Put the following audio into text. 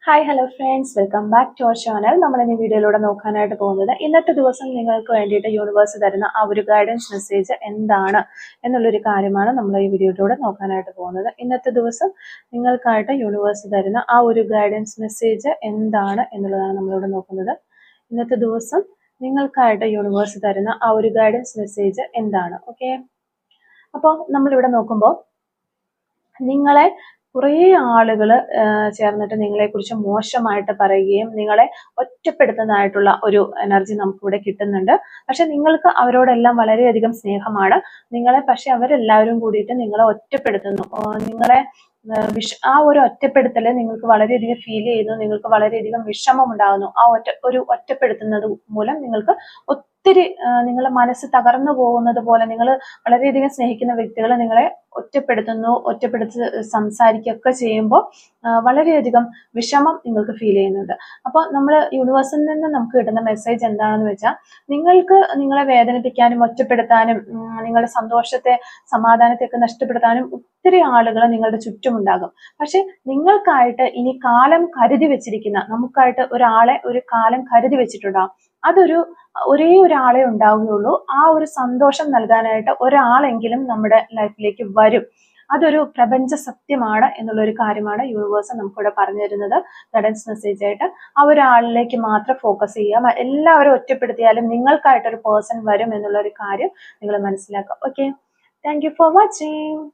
Hi hello friends, welcome back to our channel. നമ്മൾ ഈ വീഡിയോയിലൂടെ നോക്കാനായിട്ട് പോകുന്നത് ഇന്നത്തെ ദിവസം നിങ്ങൾക്ക് വേണ്ടിയിട്ട് യൂണിവേഴ്സ് തരുന്ന ആ ഒരു ഗൈഡൻസ് മെസ്സേജ് എന്താണ് എന്നുള്ളൊരു കാര്യമാണ് നമ്മൾ ഈ വീഡിയോയിലൂടെ നോക്കാനായിട്ട് പോകുന്നത്. ഇന്നത്തെ ദിവസം നിങ്ങൾക്കായിട്ട് യൂണിവേഴ്സ് തരുന്ന ആ ഒരു ഗൈഡൻസ് മെസ്സേജ് എന്താണ് എന്നുള്ളതാണ് നമ്മളിവിടെ നോക്കുന്നത്. ഇന്നത്തെ ദിവസം നിങ്ങൾക്കായിട്ട് യൂണിവേഴ്സ് തരുന്ന ആ ഒരു ഗൈഡൻസ് മെസ്സേജ് എന്താണ്? ഓക്കെ, അപ്പോൾ നമ്മളിവിടെ നോക്കുമ്പോൾ നിങ്ങളെ കുറേ ആളുകൾ ചേർന്നിട്ട് നിങ്ങളെക്കുറിച്ച് മോശമായിട്ട് പറയുകയും നിങ്ങളെ ഒറ്റപ്പെടുത്തുന്നതായിട്ടുള്ള ഒരു എനർജി നമുക്കിവിടെ കിട്ടുന്നുണ്ട്. പക്ഷെ നിങ്ങൾക്ക് അവരോടെല്ലാം വളരെയധികം സ്നേഹമാണ് നിങ്ങളെ, പക്ഷെ അവരെല്ലാവരും കൂടിയിട്ട് നിങ്ങളെ ഒറ്റപ്പെടുത്തുന്നു. നിങ്ങളെ ആ ഒരു ഒറ്റപ്പെടുത്തൽ നിങ്ങൾക്ക് വളരെയധികം ഫീൽ ചെയ്യുന്നു, നിങ്ങൾക്ക് വളരെയധികം വിഷമം ഉണ്ടാകുന്നു. ആ ഒറ്റപ്പെടുത്തുന്നത് മൂലം നിങ്ങൾക്ക് ഒത്തിരി നിങ്ങളുടെ മനസ്സ് തകർന്നു പോകുന്നത് പോലെ, നിങ്ങൾ വളരെയധികം സ്നേഹിക്കുന്ന വ്യക്തികൾ നിങ്ങളെ ഒറ്റപ്പെടുത്തി സംസാരിക്കുകയൊക്കെ ചെയ്യുമ്പോൾ വളരെയധികം വിഷമം നിങ്ങൾക്ക് ഫീൽ ചെയ്യുന്നുണ്ട്. അപ്പോൾ നമ്മൾ യൂണിവേഴ്സിൽ നിന്ന് നമുക്ക് കിട്ടുന്ന മെസ്സേജ് എന്താണെന്ന് വെച്ചാൽ, നിങ്ങൾക്ക് നിങ്ങളെ വേദനിപ്പിക്കാനും ഒറ്റപ്പെടുത്താനും നിങ്ങളുടെ സന്തോഷത്തെ സമാധാനത്തെയൊക്കെ നഷ്ടപ്പെടുത്താനും ഒത്തിരി ആളുകൾ നിങ്ങളുടെ ചുറ്റുമുണ്ടാകും. പക്ഷെ നിങ്ങൾക്കായിട്ട് ഇനി കാലം കരുതി വെച്ചിരിക്കുന്ന, നമുക്കായിട്ട് ഒരു കാലം കരുതി വെച്ചിട്ടുണ്ടാകും. അതൊരു ഒരേ ഒരാളെ ഉണ്ടാവുകയുള്ളൂ. ആ ഒരു സന്തോഷം നൽകാനായിട്ട് ഒരാളെങ്കിലും നമ്മുടെ ലൈഫിലേക്ക് വരും. അതൊരു പ്രപഞ്ച സത്യമാണ് എന്നുള്ളൊരു കാര്യമാണ് യൂണിവേഴ്സ് നമുക്കിവിടെ പറഞ്ഞു തരുന്നത് ഗൈഡൻസ് മെസ്സേജ് ആയിട്ട്. ആ ഒരാളിലേക്ക് മാത്രം ഫോക്കസ് ചെയ്യുക. എല്ലാവരും ഒറ്റപ്പെടുത്തിയാലും നിങ്ങൾക്കായിട്ടൊരു പേഴ്സൺ വരും എന്നുള്ളൊരു കാര്യം നിങ്ങൾ മനസ്സിലാക്കുക. Okay, thank you for watching.